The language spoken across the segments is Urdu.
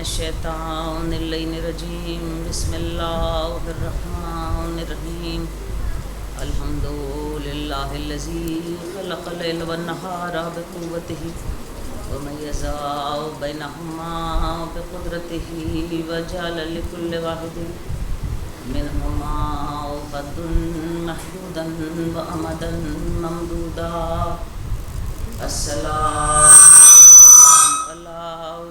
الشیطان اللعین الرجیم بسم اللہ الرحمن الرحیم الحمد للہ الذی خلق اللیل والنہار بقوتہ ومیز بینہما بقدرتہ وجعل لکل واحد منہما وقت محدودا وامدا ممدودا الصلاة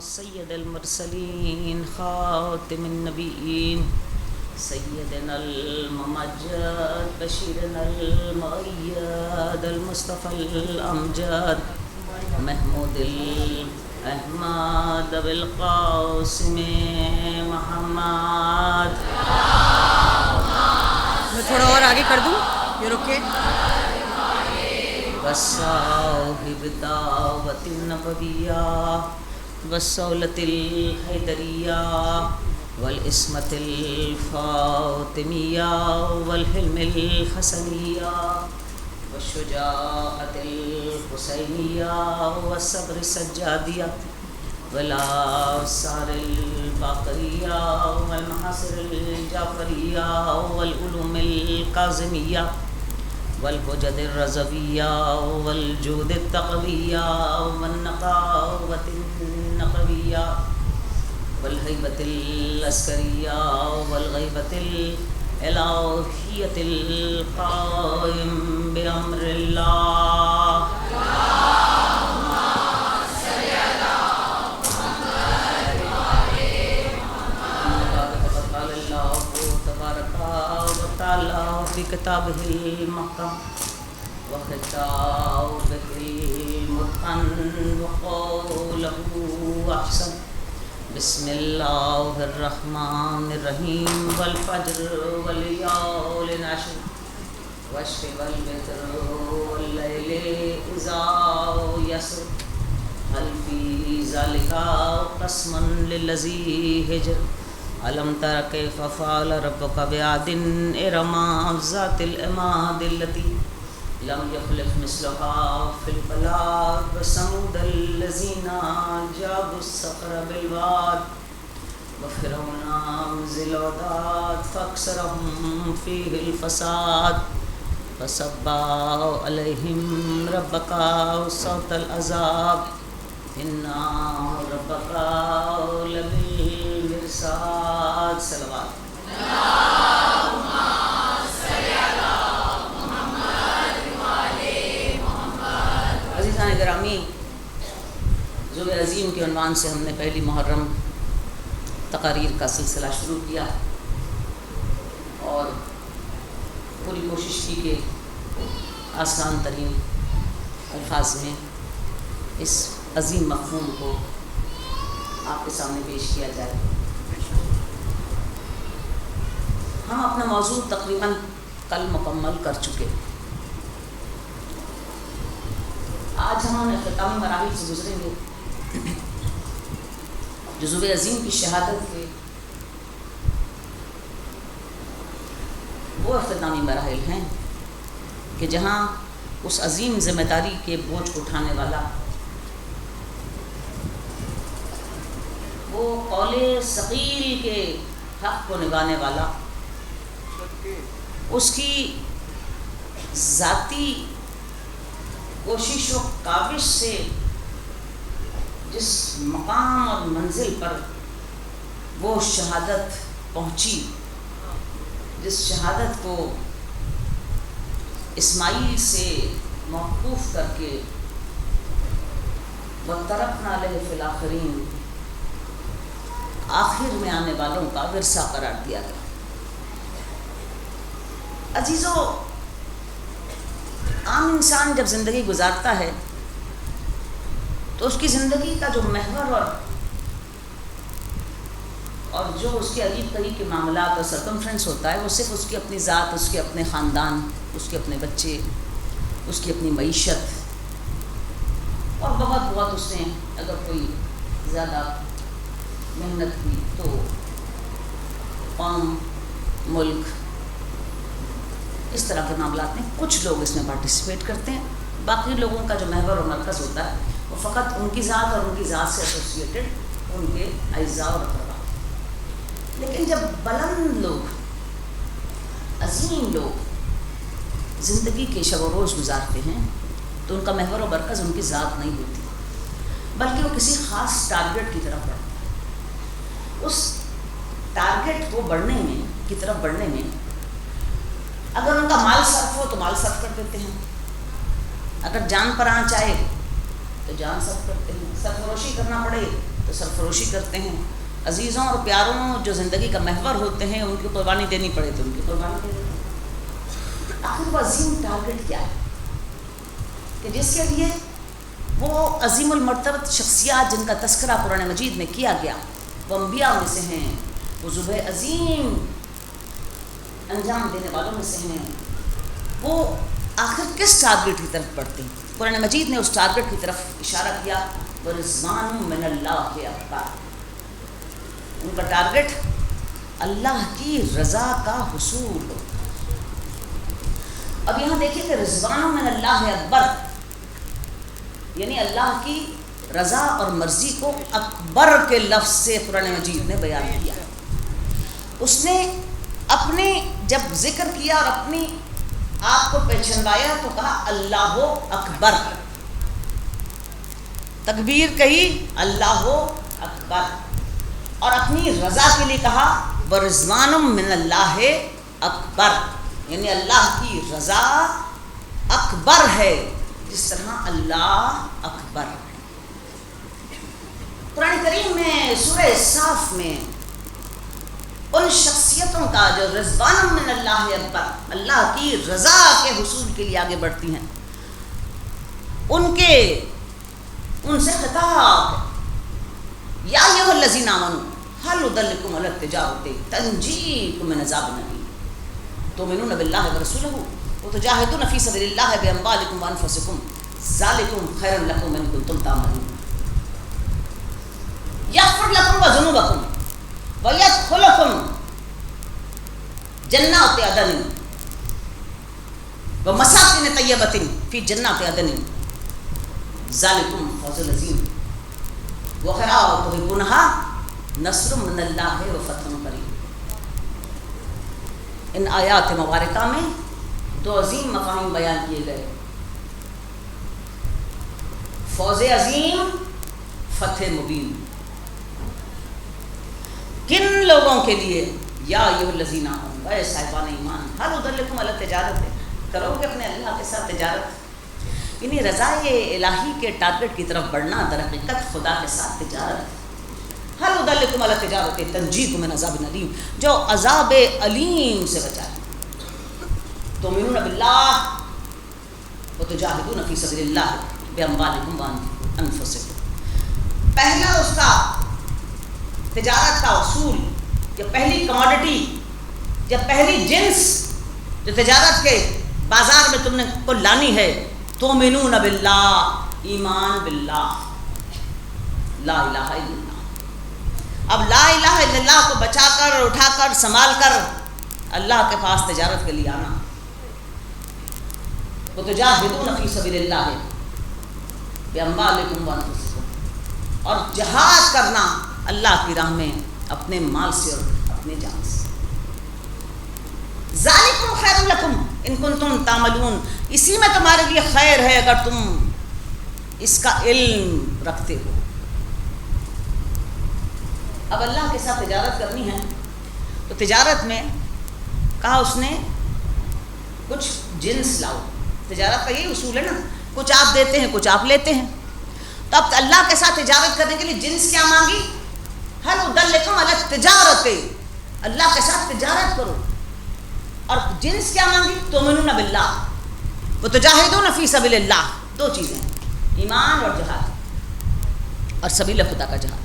سید المرسلین خاتم النبیین سیدنا الممجد بشیرنا المؤید المصطفى الامجد محمود الاحمد بالقاسم محمد. میں تھوڑا اور آگے کر دوں یہ رکے. وصاحب دعوت النبویہ والصولة الحیدریہ والعصمت الفاطمیہ والحلم الحسنیہ والشجاعت الحسینیہ والصبر السجادیہ والآثار الباقریہ والمحاصر الجعفریہ والعلوم الکاظمیہ والحجج الرضویہ والجود التقویہ والنقاوۃ النقویہ والہیبۃ العسکریہ والغیبۃ الالہیۃ القائم بامر اللہ. فی کتابہ المحکم وخطابہ المتقن وقولہ احسن. بسم اللہ الرحمن الرحیم والفجر والیال العشر والشفع والوتر واللیل اذا یسر هل فی ذلک قسم للذی حجر علم تر کیف فعل ربک بعاد ارم ذات العماد التي لم يخلق مثلها في البلاد وثمود الذين جابوا الصخر بالواد وفرعون ذي الاوتاد فاكثرهم فيه الفساد فصب عليهم ربك صوت العذاب ان ربك لبالمرصاد. صلوات. عزیزان گرامی، ذوق عظیم کے عنوان سے ہم نے پہلی محرم تقاریر کا سلسلہ شروع کیا اور پوری کوشش کی کہ آسان ترین الفاظ میں اس عظیم مفہوم کو آپ کے سامنے پیش کیا جائے. ہم اپنا موضوع تقریباً کل مکمل کر چکے. آج ہم اختتامی مراحل سے گزریں گے جو ذوق عظیم کی شہادت کے وہ اختتامی مراحل ہیں کہ جہاں اس عظیم ذمہ داری کے بوجھ کو اٹھانے والا وہ قول ثقیل کے حق کو نبھانے والا اس کی ذاتی کوشش و کاوش سے جس مقام اور منزل پر وہ شہادت پہنچی، جس شہادت کو اسماعیل سے موقوف کر کے وَتَرَكْنَا عَلَيْهِ فِي الْآخِرِينَ آخر میں آنے والوں کا ورثہ قرار دیا گیا. عزیزو، عام انسان جب زندگی گزارتا ہے تو اس کی زندگی کا جو محور اور جو اس کے عجیب طریق کے معاملات اور سرکمفرنس ہوتا ہے وہ صرف اس کی اپنی ذات، اس کے اپنے خاندان، اس کے اپنے بچے، اس کی اپنی معیشت اور بہت اس نے اگر کوئی زیادہ محنت کی تو قوم، ملک، اس طرح کے معاملات میں کچھ لوگ اس میں پارٹیسپیٹ کرتے ہیں. باقی لوگوں کا جو محور و مرکز ہوتا ہے وہ فقط ان کی ذات اور ان کی ذات سے ایسوسیٹڈ ان کے اعزاء اور اقربا. لیکن جب بلند لوگ، عظیم لوگ زندگی کے شب و روز گزارتے ہیں تو ان کا محور و مرکز ان کی ذات نہیں ہوتی، بلکہ وہ کسی خاص ٹارگٹ کی طرف بڑھتا ہے. اس ٹارگٹ کو کی طرف بڑھنے میں اگر ان کا مال صرف ہو تو مال صرف کر دیتے ہیں، اگر جان پرانا چاہے تو جان صرف کرتے ہیں، سرفروشی کرنا پڑے تو سرفروشی کرتے ہیں. عزیزوں اور پیاروں جو زندگی کا محور ہوتے ہیں ان کی قربانی دینی پڑے تو ان کی قربانی دے دیتے ہیں. آخر وہ عظیم ٹارگٹ کیا ہے کہ جس کے لیے وہ عظیم المرتبت شخصیات جن کا تذکرہ قرآن مجید میں کیا گیا وہ انبیاء میں سے ہیں، وہ ذبح عظیم انجام دینے والوں میں سے ہیں، وہ آخر کس ٹارگٹ کی طرف بڑھتے ہیں؟ قرآن مجید نے اس ٹارگٹ کی طرف اشارہ کیا، وَرِضْوَانٌ مِّنَ اللَّهِ أَكْبَرُ. ان کا ٹارگٹ اللہ کی رضا کا حصول ہو. اب یہاں دیکھیں کہ رضوان من اللہ اکبر، یعنی اللہ کی رضا اور مرضی کو اکبر کے لفظ سے قرآن مجید نے بیان کیا. اس نے اپنے جب ذکر کیا اور اپنی آپ کو پہچنوایا تو کہا اللہ اکبر، تکبیر کہی اللہ اکبر، اور اپنی رضا کے لیے کہا وَرِضْوَانٌ مِّنَ اللَّهِ اکبر، یعنی اللہ کی رضا اکبر ہے جس طرح اللہ اکبر ہے. قرآن کریم میں سورہ صاف میں ان شخصیتوں کا جو رضوان من اللہ اکبر، اللہ کی رضا کے حصول کے لیے آگے بڑھتی ہیں، ان سے خطاب ہے، یا ایھا الذین آمنوا هل ادلکم علی التجارۃ تنجیکم من عذاب الیم تؤمنون باللہ ورسولہ وتجاہدون فی سبیل اللہ باموالکم وانفسکم ذالکم خیر لکم ان کنتم تعلمون یغفر لکم ذنوبکم وَيَدْخُلُكُمْ جَنَّاتِ عَدْنٍ وَمَسَاكِنَ طَيِّبَةٍ فِي جَنَّاتِ عَدْنٍ ذَلِكُمْ فَوْزٌ عَظِيمٌ وَأُخْرَىٰ تُحِبُّونَهَا نَصْرٌ مِّنَ اللَّهِ وَفَتْحٌ قَرِيبٌ. ان آیات مبارکہ میں دو عظیم مفاہیم بیان کیے گئے، فوز عظیم، فتح مبین. کن لوگوں کے لیے؟ یا ایھا الذین آمنوا، اے صاحبان ایمان، هل ادلکم علی التجارۃ، کرو گے اپنے اللہ کے ساتھ تجارت، یعنی رضا الہی کے ٹارگٹ کی طرف بڑھنا در حقیقت خدا کے ساتھ تجارت ہے. هل ادلکم علی التجارۃ تنجیکم من عذاب علیم، جو عذاب علیم سے بچائے. تؤمنون باللہ وتجاہدون فی سبیل اللہ باموالکم وانفسکم. پہلا اس کا تجارت کا اصول، یا پہلی کموڈٹی، یا پہلی جنس جو تجارت کے بازار میں تم نے کو لانی ہے، تؤمنون باللہ، ایمان باللہ، لا الہ الا اللہ. اب لا الہ الا اللہ کو بچا کر، اٹھا کر، سنبھال کر اللہ کے پاس تجارت کے لیے آنا. وتجاہدون فی سبیل اللہ باموالکم وانفسکم، اور جہاد کرنا اللہ کی راہ میں اپنے مال سے اور اپنے جان سے. ذالکم خیر لکم ان کنتم تعملون، اسی میں تمہارے لیے خیر ہے اگر تم اس کا علم رکھتے ہو. اب اللہ کے ساتھ تجارت کرنی ہے تو تجارت میں کہا اس نے کچھ جنس لاؤ. تجارت کا یہی اصول ہے نا، کچھ آپ دیتے ہیں کچھ آپ لیتے ہیں. تو اب اللہ کے ساتھ تجارت کرنے کے لیے جنس کیا مانگی؟ هل ادلکم علی التجارۃ، اللہ کے ساتھ تجارت کرو. اور جنس کیا مانگی؟ تؤمنون باللہ وتجاہدون فی سبیل اللہ. دو چیزیں، ایمان اور جہاد، اور سبیل خدا کا جہاد.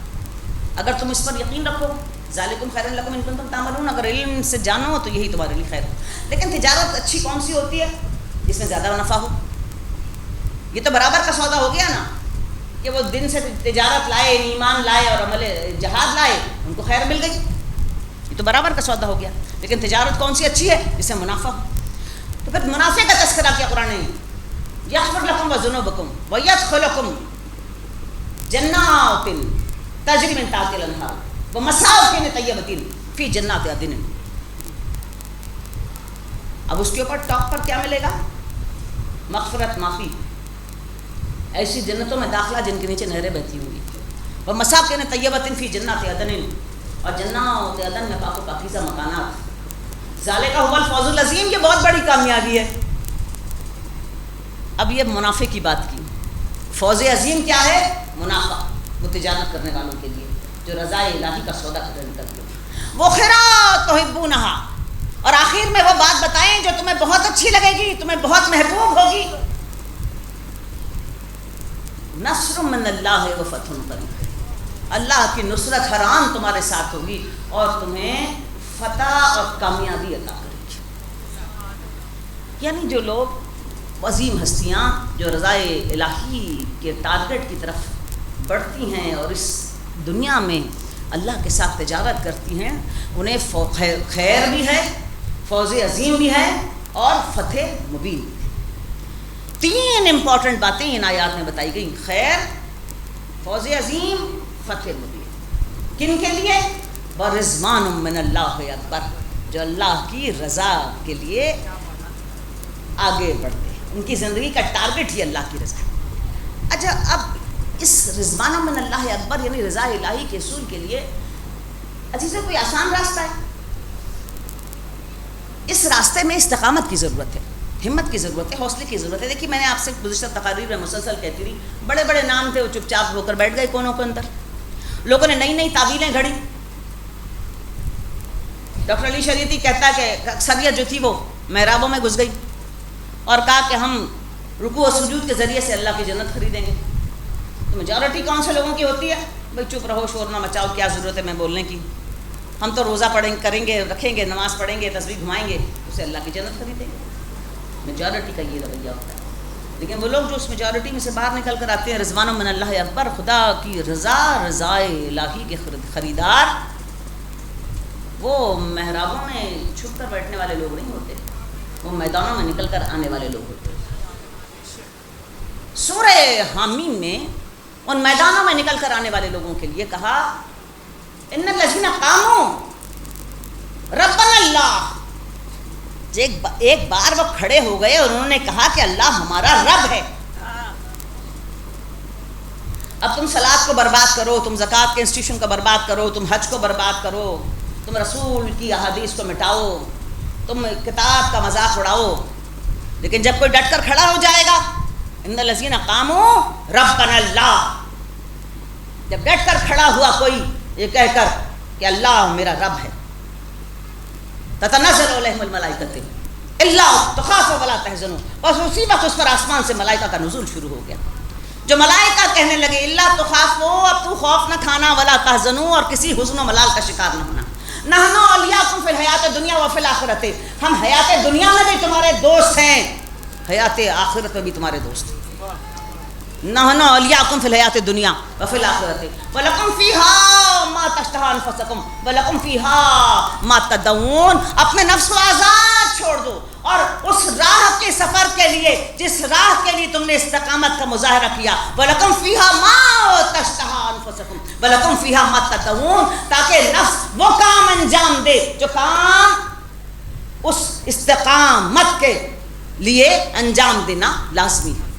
اگر تم اس پر یقین رکھو، ذالکم خیر لکم ان کنتم تعملون، اگر علم سے جانو تو یہی تمہارے لیے خیر ہو. لیکن تجارت اچھی کون سی ہوتی ہے؟ جس میں زیادہ نفع ہو. یہ تو برابر کا سودا ہو گیا نا، کہ وہ دن سے تجارت لائے، ایمان لائے اور عمل جہاد لائے، ان کو خیر مل گئی. یہ تو برابر کا سودا ہو گیا. لیکن تجارت کون سی اچھی ہے؟ جس سے منافع ہو. تو پھر منافع کا تذکرہ کیا قرآن نے؟ یغفر لکم ذنوبکم ویدخلکم جنات تجری من تحتها الانہار ومساکن طیبۃ فی جنات عدن. اب اس کے اوپر ٹاپ پر کیا ملے گا؟ مغفرت، معافی، ایسی جنتوں میں داخلہ جن کے نیچے نہریں بہتی ہوں گی. ومساکن طیبۃ فی جنات عدن، اور جنات عدن میں پاک و پاکیزہ مکانات. ذالک هو الفوز العظیم، یہ بہت بڑی کامیابی ہے. اب یہ منافع کی بات کی. فوز عظیم کیا ہے؟ منافع، وہ تجارت کرنے والوں کے لیے جو رضا الہی کا سودا کرتے ہیں. وہ خیرات تحبونہا، اور آخر میں وہ بات بتائیں جو تمہیں بہت اچھی لگے گی، تمہیں بہت محبوب ہوگی. نصر من اللہ و فتح قریب، اللہ کی نصرت ہر آن تمہارے ساتھ ہوگی اور تمہیں فتح اور کامیابی عطا کرے گی. یعنی جو لوگ عظیم ہستیاں جو رضا الہی کے ٹارگٹ کی طرف بڑھتی ہیں اور اس دنیا میں اللہ کے ساتھ تجارت کرتی ہیں، انہیں خیر بھی ہے، فوز عظیم بھی ہے اور فتح مبین بھی. 3 امپورٹنٹ باتیں ان آیات میں بتائی گئی: خیر، فوز عظیم، فتح مبین. کن کے لیے؟ ورضوان من اللہ اکبر، جو اللہ کی رضا کے لیے آگے بڑھتے ہیں، ان کی زندگی کا ٹارگٹ ہی اللہ کی رضا. اچھا، اب اس رضوان من اللہ اکبر یعنی رضا الہی کے حصول کے لیے عزیزہ کوئی آسان راستہ ہے؟ اس راستے میں استقامت کی ضرورت ہے، ہمت کی ضرورت ہے، حوصلے کی ضرورت ہے. دیکھیے، میں نے آپ سے گزشتہ تقاریر میں مسلسل کہتی رہی، بڑے بڑے نام تھے، وہ چپ چاپ ہو کر بیٹھ گئے کونوں کے اندر. لوگوں نے نئی نئی تعویلیں گھڑی. ڈاکٹر علی شریعتی کہتا ہے کہ اکثریت جو تھی وہ محرابوں میں گھس گئی اور کہا کہ ہم رکوع و سجود کے ذریعے سے اللہ کی جنت خریدیں گے. تو میجورٹی کون سے لوگوں کی ہوتی ہے؟ بھائی چپ رہو، شور نہ مچاؤ، کیا ضرورت ہے میں بولنے کی، ہم تو روزہ کریں گے، رکھیں گے، نماز پڑھیں گے، تسبیح گھمائیں گے، اسے اللہ کی جنت خریدیں گے. میجورٹی کا یہ رویہ ہوتا ہے. لیکن وہ لوگ جو اس میجورٹی میں سے باہر نکل کر آتے ہیں، رضوان من اللہ اکبر، خدا کی رضا، رضا الہی کے خریدار، وہ محرابوں میں چھپ کر بیٹھنے والے لوگ نہیں ہوتے، وہ میدانوں میں نکل کر آنے والے لوگ ہوتے ہیں. سورہ حامیم میں ان میدانوں میں نکل کر آنے والے لوگوں کے لیے کہا ان الذین قاموا ربنا اللہ. ایک بار وہ کھڑے ہو گئے اور انہوں نے کہا کہ اللہ ہمارا رب ہے. اب تم صلاۃ کو برباد کرو، تم زکوٰۃ کے انسٹیٹیوشن کو برباد کرو، تم حج کو برباد کرو، تم رسول کی احادیث کو مٹاؤ، تم کتاب کا مذاق اڑاؤ، لیکن جب کوئی ڈٹ کر کھڑا ہو جائے گا، ان الذین قاموا ربنا اللہ، جب ڈٹ کر کھڑا ہوا کوئی یہ کہہ کر کہ اللہ میرا رب ہے، تتنزل علیہم الملائکۃ الا تخافوا ولا تحزنوا، بس اسی وقت اس پر آسمان سے ملائکہ کا نزول شروع ہو گیا. جو ملائکہ کہنے لگے الا تخافوا، اب تو خوف نہ کھانا، ولا تحزنوا، اور کسی حزن و ملال کا شکار نہ ہونا. نحن اولیاءکم فی الحیات الدنیا وفی الآخرۃ، ہم حیات دنیا میں بھی تمہارے دوست ہیں، حیات آخرت میں بھی تمہارے دوست ہیں. نحن اولیاءکم فی الحیات الدنیا وفی الآخرۃ ولکم فیہا ما تشتہی انفسکم ولکم فیہا ما تدعون. اپنے نفس کو آزاد چھوڑ دو اور اس راہ کے سفر کے لیے جس راہ کے لیے تم نے استقامت کا مظاہرہ کیا، ولکم فیہا ما تشتہی انفسکم ولکم فیہا ما تدعون، تاکہ نفس وہ کام انجام دے جو کام اس استقامت کے لیے انجام دینا لازمی ہے.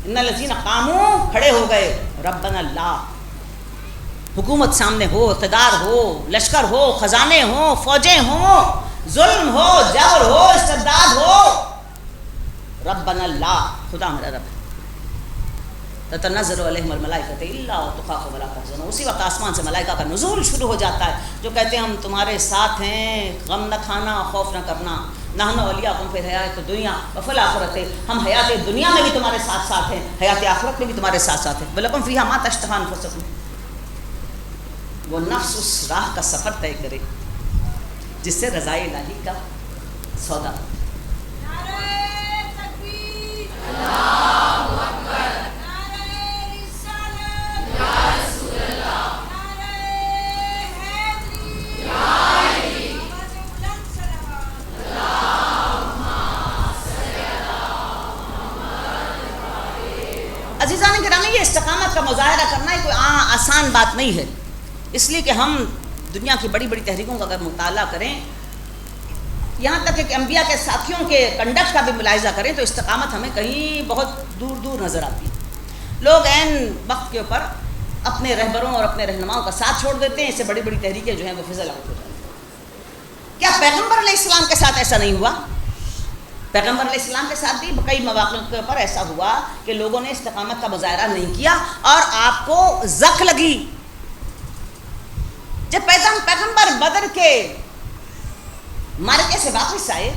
ان الذین قاموا، کھڑے ہو گئے، ربنا اللہ، حکومت سامنے ہو، اقتدار ہو، لشکر ہو، خزانے ہوں، فوجیں ہوں، ظلم ہو، جبر ہو، استبداد ہو، ربنا اللہ، خدا میرا رب ہے. تتنزل علیہم الملائکۃ الا تخافوا ولا تحزنوا، اسی وقت آسمان سے ملائکہ کا نزول شروع ہو جاتا ہے جو کہتے ہیں ہم تمہارے ساتھ ہیں، غم نہ کھانا، خوف نہ کرنا. نحن اولیاءکم فی الحیات الدنیا وفی الآخرۃ، ہم حیات دنیا میں بھی تمہارے ساتھ ساتھ ہیں، حیات آخرت میں بھی تمہارے ساتھ ساتھ ہیں. ولکم فیہا ما تشتہی انفسکم، وہ نفس اس راہ کا سفر طے کرے جس سے رضائے الہی کا سودا ہو۔ عزیزان گرامی، یہ استقامت کا مظاہرہ کرنا کوئی آسان بات نہیں ہے، اس لیے کہ ہم دنیا کی بڑی بڑی تحریکوں کا اگر مطالعہ کریں، یہاں تک کہ انبیاء کے ساتھیوں کے کنڈکٹ کا بھی ملاحظہ کریں، تو استقامت ہمیں کہیں بہت دور دور نظر آتی ہے۔ لوگ عین وقت کے اوپر اپنے رہبروں اور اپنے رہنماؤں کا ساتھ چھوڑ دیتے ہیں، اس سے بڑی بڑی تحریکیں جو ہیں وہ فضل آؤٹ ہو جاتی ہیں۔ کیا پیغمبر علیہ السلام کے ساتھ ایسا نہیں ہوا؟ پیغمبر علیہ السلام کے ساتھ بھی کئی مواقع کے اوپر ایسا ہوا کہ لوگوں نے استقامت کا مظاہرہ نہیں کیا اور آپ کو زخ لگی۔ جب پیغمبر بدر کے معرکے سے واپس آئے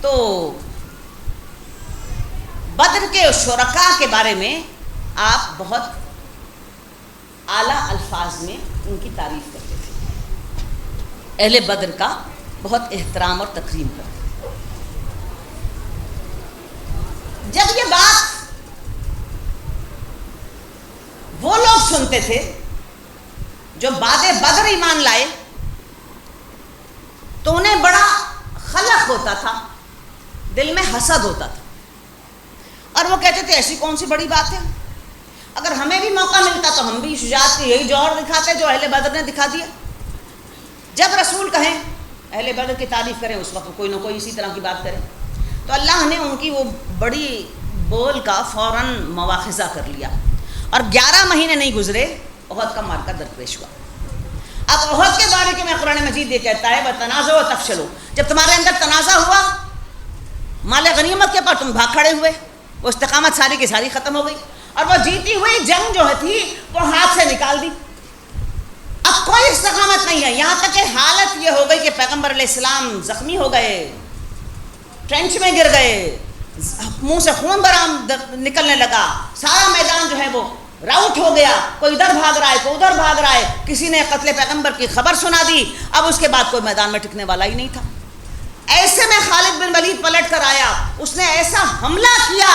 تو بدر کے شرکاء کے بارے میں آپ بہت اعلیٰ الفاظ میں ان کی تعریف کرتے تھے، اہل بدر کا بہت احترام اور تکریم کرتے تھے۔ جب یہ بات وہ لوگ سنتے تھے جو بعد بدر ایمان لائے تو انہیں بڑا خلق ہوتا تھا، دل میں حسد ہوتا تھا، اور وہ کہتے تھے ایسی کون سی بڑی بات ہے، اگر ہمیں بھی موقع ملتا تو ہم بھی شجاعت کی یہی جوہر دکھاتے جو اہل بدر نے دکھا دیا۔ جب رسول کہیں اہل بدر کی تعریف کریں، اس وقت کوئی نہ کوئی اسی طرح کی بات کرے، تو اللہ نے ان کی وہ بڑی بول کا فوراً مواخذہ کر لیا، اور 11 مہینے نہیں گزرے احد کا معرکہ درپیش ہوا۔ اب احد کے بارے میں قرآن مجید یہ کہتا ہے وَتَنَازَعُوا وَتَفْشَلُوا، جب تمہارے اندر تنازع ہوا، مال غنیمت کے پر تم بھاگ کھڑے ہوئے، وہ استقامت ساری کی ساری ختم ہو گئی، اور وہ جیتی ہوئی جنگ جو تھی وہ ہاتھ سے نکال دی، اب کوئی استقامت نہیں ہے۔ یہاں تک کہ حالت یہ ہو گئی کہ پیغمبر علیہ السلام زخمی ہو گئے، ٹرینچ میں گر گئے، منہ سے خون برام نکلنے لگا، سارا میدان جو ہے وہ راؤٹ ہو گیا، کوئی ادھر بھاگ رہا ہے کوئی ادھر بھاگ رہا ہے، کسی نے قتل پیغمبر کی خبر سنا دی، اب اس کے بعد کوئی میدان میں ٹکنے والا ہی نہیں تھا۔ ایسے میں خالد بن ولید پلٹ کر آیا، اس نے ایسا حملہ کیا،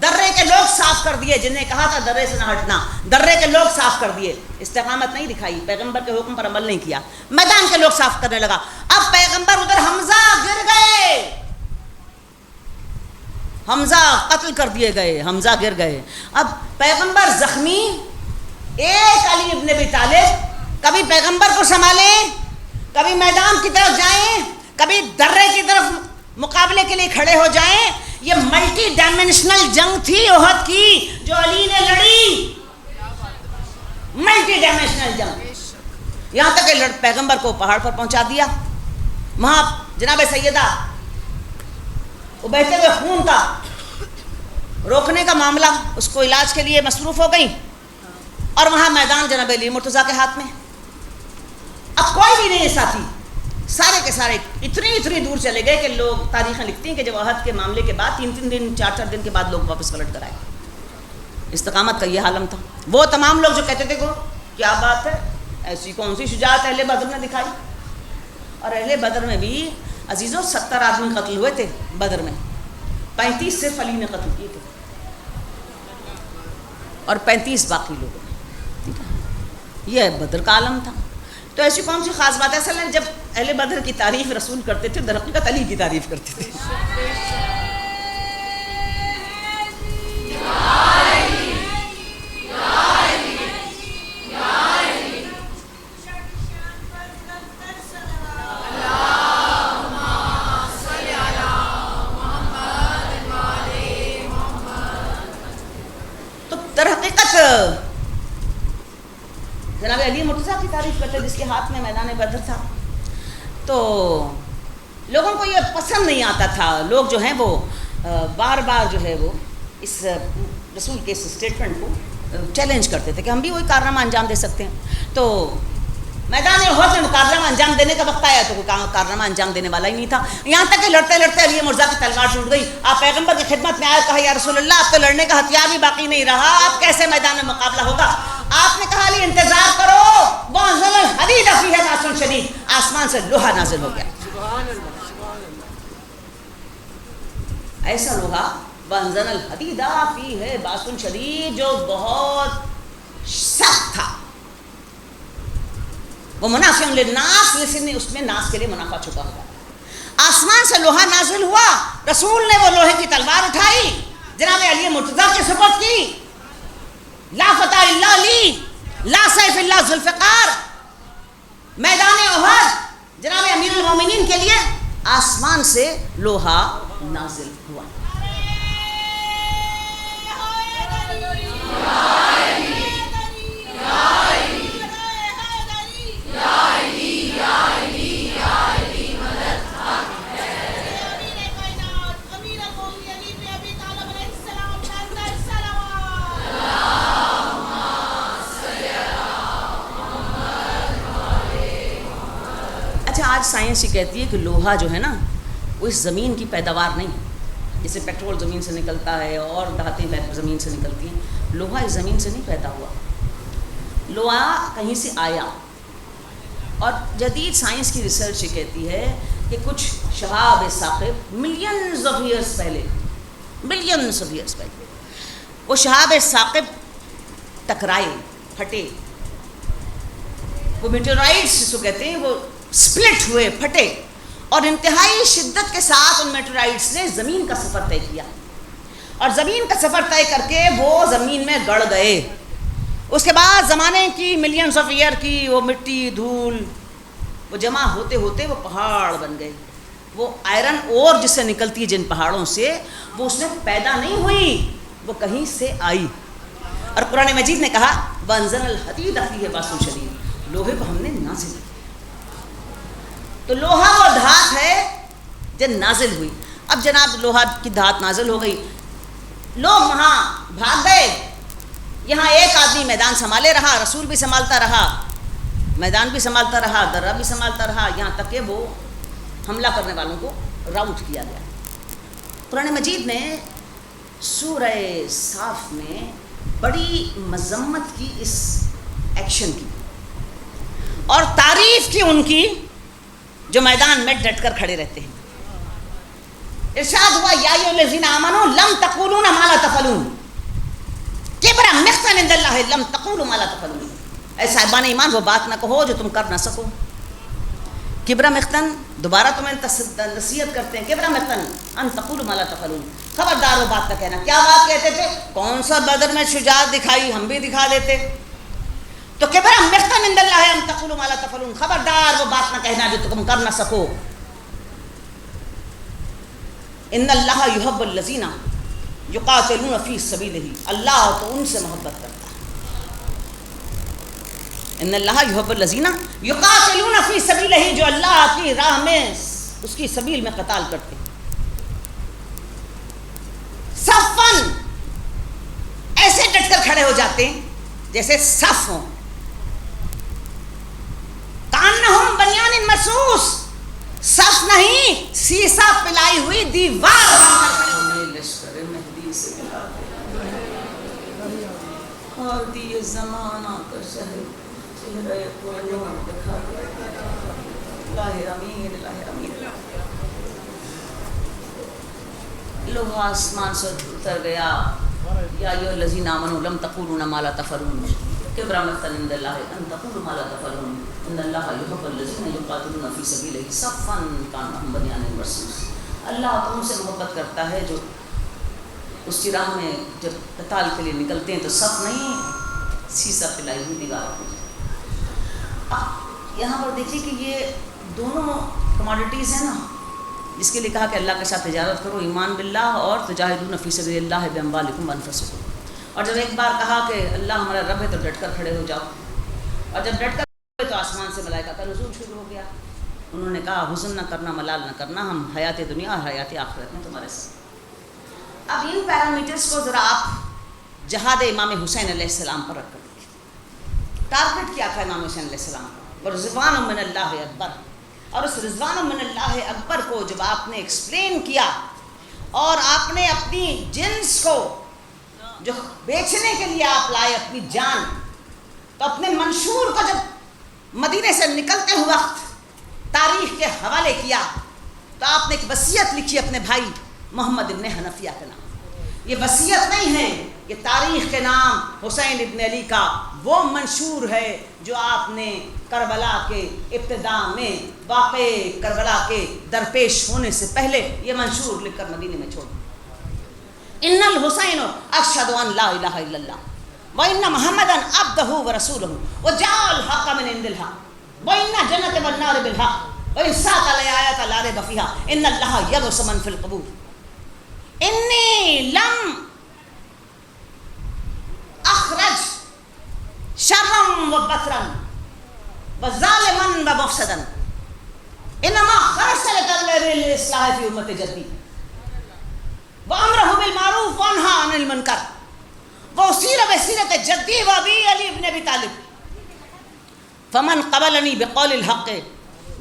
درے کے لوگ صاف کر دیے، جنہیں کہا تھا درے سے نہ ہٹنا، درے کے لوگ صاف کر دیے، استقامت نہیں دکھائی، پیغمبر کے حکم پر عمل نہیں کیا، میدان کے لوگ صاف کرنے لگا۔ اب پیغمبر ادھر حمزہ گر گئے، حمزہ قتل کر دیے گئے، حمزہ گر گئے، اب پیغمبر زخمی، ایک علی ابن ابی طالب کبھی پیغمبر کو سنبھالیں، کبھی میدان کی طرف جائیں، کبھی درے کی طرف مقابلے کے لیے کھڑے ہو جائیں۔ یہ ملٹی ڈائمینشنل جنگ تھی احد کی جو علی نے لڑی، ملٹی ڈائمینشنل جنگ، یہاں تک کہ پیغمبر کو پہاڑ پر پہنچا دیا، وہاں جناب سیدہ وہ بہتے ہوئے خون کا روکنے کا معاملہ، اس کو علاج کے لیے مصروف ہو گئی، اور وہاں میدان جناب علی مرتضیٰ کے ہاتھ میں، اب کوئی بھی نہیں ساتھی، سارے کے سارے اتنی دور چلے گئے کہ لوگ تاریخیں لکھتی ہیں کہ جب احد کے معاملے کے بعد 3 دن 4 دن کے بعد لوگ واپس پلٹ کر آئے۔ استقامت کا یہ عالم تھا۔ وہ تمام لوگ جو کہتے تھے کہ کیا بات ہے، ایسی کون سی شجاعت اہل بدر نے دکھائی، اور اہل بدر میں بھی عزیزوں 70 آدمی قتل ہوئے تھے بدر میں، 35 صرف علی نے قتل کیے تھے اور 35 باقی لوگوں نے، یہ بدر کا عالم تھا۔ تو ایسی کون سی خاص بات ہے؟ اصل میں جب اہل بدر کی تعریف رسول کرتے تھے در حقیقت علی کی تعریف کرتے تھے۔ تو در حقیقت جناب علی مرتضیٰ کی تعریف کرتے جس کے ہاتھ میں میدان بدر تھا، تو لوگوں کو یہ پسند نہیں آتا تھا، لوگ جو ہیں وہ بار بار جو ہے وہ اس رسول کے اس اسٹیٹمنٹ کو چیلنج کرتے تھے کہ ہم بھی وہی کارنامہ انجام دے سکتے ہیں۔ تو میدان احد میں کارنامہ انجام دینے کا وقت آیا تو کوئی کارنامہ انجام دینے والا ہی نہیں تھا، یہاں تک کہ لڑتے لڑتے علی مرتضیٰ کی تلوار ٹوٹ گئی، آپ پیغمبر کی خدمت میں آئے، کہا یا رسول اللہ اب تو لڑنے کا ہتھیار بھی باقی نہیں رہا، اب کیسے میدان میں مقابلہ ہوگا؟ آپ نے کہا علی انتظار آسمان سے لوہا نازل ہو گیا. ایسا لوہا وانزل الحدید فیہ باس شدید جو بہت سخت تھا. وہ منافع للناس اس میں ناس کے لیے منافع چھپا ہوا. آسمان سے لوہا نازل ہوا, رسول نے وہ لوہے کی تلوار اٹھائی, جناب علی مرتضیٰ کے سپرد کی. لا فتح الا علی, لا سیف الا ذوالفقار. میدان احد جناب امیر المومنین کے لیے آسمان سے لوہا نازل ہوا. آج سائنس یہ کہتی ہے کہ لوہا جو ہے نا وہ اس زمین کی پیداوار نہیں ہے. جیسے پیٹرول زمین سے نکلتا ہے اور دھاتیں زمین سے نکلتی ہیں, لوہا اس زمین سے نہیں پیدا ہوا, لوہا کہیں سے آیا. اور جدید سائنس کی ریسرچ یہ کہتی ہے کہ کچھ شہاب ثاقب ملینز آف ایئرس پہلے وہ شہاب ثاقب ٹکرائے, پھٹے. وہ میٹیورائٹس جس کو کہتے ہیں وہ سپلٹ ہوئے, پھٹے, اور انتہائی شدت کے ساتھ ان میٹیورائٹس نے زمین کا سفر طے کیا, اور زمین کا سفر طے کر کے وہ زمین میں گڑ گئے. اس کے بعد زمانے کی ملینز آف ایئر کی وہ مٹی دھول وہ جمع ہوتے ہوتے وہ پہاڑ بن گئے. وہ آئرن اور جس سے نکلتی ہے جن پہاڑوں سے, وہ اس میں پیدا نہیں ہوئی, وہ کہیں سے آئی. اور قرآن مجید نے کہا وانزل الحدید فیہ باس شدید, لوہے کو ہم نے نازل کیا. تو لوہا وہ دھات ہے جو نازل ہوئی. اب جناب لوہا کی دھات نازل ہو گئی, لوگ وہاں بھاگ گئے. یہاں ایک آدمی میدان سنبھالے رہا, رسول بھی سنبھالتا رہا, میدان بھی سنبھالتا رہا, درہ بھی سنبھالتا رہا, یہاں تک کہ وہ حملہ کرنے والوں کو راؤٹ کیا گیا. قرآن مجید نے سورہ صاف میں بڑی مذمت کی اس ایکشن کی, اور تعریف کی ان کی جو میدان میں ڈٹ کر کھڑے رہتے ہیں. ارشاد ہوا یا ایھا الذین آمنوا لم تقولون ما لا تفعلون کبر مقتا عند اللہ لم تقولوا ما لا تفعلون. اے صاحبان ایمان وہ بات نہ کہو جو تم کر نہ سکو. کبر مقتن, دوبارہ تمہیں نصیحت کرتے ہیں, کبر مقتن ان تقولوا ما لا تفعلون, خبردار وہ بات نہ کہنا. کیا بات کہتے تھے؟ کون سا بدر میں شجاعت دکھائی, ہم بھی دکھا دیتے. تو کبر مقتا عند اللہ ان تقولوا ما لا تفعلون, خبردار وہ بات نہ کہنا جو تم کر نہ سکو. ان اللہ یحب الذین یقاتلون فی سبیلہ, اللہ تو ان سے محبت کرتا ہے. ان اللہ یحب الذین یقاتلون فی سبیلہ, جو اللہ کی راہ میں اس کی سبیل میں قتال کرتے ہیں. صفن, ایسے ڈٹ کر کھڑے ہو جاتے ہیں جیسے صف ہوں. کانہم بنیان مرصوص, صف نہیں سیسا پلائی ہوئی دیوار بن کر کھڑے. لشکر مہدی سے اور دیے زمانہ کا شہر چہرہ پرنور دکھا دے. اللہ امین, اللہ امین. لوہا آسمان سے اتر گیا. یا ایھا الذین آمنوا لم تقولوا ما لا تفعلون کبر مقتا عند اللہ ان تقولوا ما لا تفعلون ان اللہ یحب الذین یقاتلون فی سبیلہ صفا کانہم بنیان مرصوص. اللہ تو ان سے محبت کرتا ہے جو اس کی راہ میں جب قتال کے لیے نکلتے ہیں تو صف نہیں سیسا پلائی ہوئی دیوار ہوتی. یہاں پر دیکھیے کہ یہ دونوں کموڈیٹیز ہیں نا, جس کے لیے کہا کہ اللہ کے ساتھ تجارت کرو, ایمان باللہ, اور تجاہدون فی سبیل اللہ باموالکم وانفسکم. اور جب ایک بار کہا کہ اللہ ہمارا رب ہے تو ڈٹ کر کھڑے ہو جاؤ, اور جب ڈٹ کر کھڑے تو آسمان سے ملائکہ کا نزول شروع ہو گیا. انہوں نے کہا حزن نہ کرنا, ملال نہ کرنا, ہم حیات دنیا اور حیات آخرت میں تمہارے ساتھ. اب ان پیرامیٹرز کو ذرا آپ جہاد امام حسین علیہ السلام پر رکھ کر دیکھیں. ٹارگٹ کیا تھا امام حسین علیہ السلام کا؟ رضوان من اللہ اکبر. اور اس رضوان من اللہ اکبر کو جب آپ نے ایکسپلین کیا, اور آپ نے اپنی جنس کو جو بیچنے کے لیے آپ لائے اپنی جان, تو اپنے منشور کو جب مدینے سے نکلتے ہوئے وقت تاریخ کے حوالے کیا تو آپ نے ایک وصیت لکھی اپنے بھائی محمد ابن حنفیہ کے نام. یہ وصیت نہیں ہے، یہ تاریخ کے نام حسین ابن علی کا وہ منشور ہے جو آپ نے کربلا کے ابتداء میں واقع کربلا کے درپیش ہونے سے پہلے یہ منشور لکھ کر مدینے میں چھوڑ دیا. ان الحسین اشہد ان لا الہ الا اللہ وان محمدا عبدہ ورسولہ وجاء الحق من عند الحق وان جنۃ والنار بالحق وان ساق الآیات لا ریب فیہا ان اللہ یبعث من فی القبور انی لم اخرج شرا وبطرا وظالما ومفسدا انما خرجت لطلب الاصلاح فی امت جدی وامرہ بالمعروف وانہا عن المنکر واسیر بسیرت جدی وابی علی ابن ابی طالب فمن قبلنی بقول الحق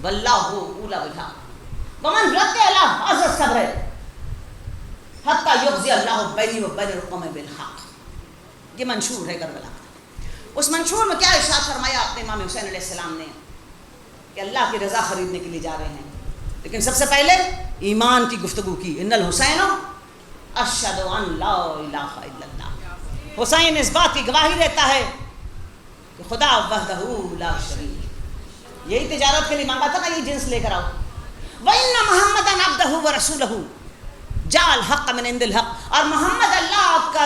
واللہ اولی بالحق ومن رد علی هذا الصبر حتی یقضی اللہ بینی و بین القوم بالحق. یہ منشور ہے کربلا کا. اس منشور میں کیا ارشاد فرمایا اپنے امام حسین علیہ السلام نے کہ اللہ کی رضا خریدنے کے لیے جا رہے ہیں، لیکن سب سے پہلے ایمان کی گفتگو کی. ان الحسین اشہد ان لا الہ الا اللہ. حسین اس بات کی گواہی دیتا ہے کہ خدا وحدہ لا شریک. یہی تجارت کے لیے مانگا تھا نا، یہ جنس لے کر آؤ. وَإِنَّ مُحَمَّدًا عَبْدَهُ وَرَسُولَهُ جاء الحق من عند الحق. اور محمد اللہ کا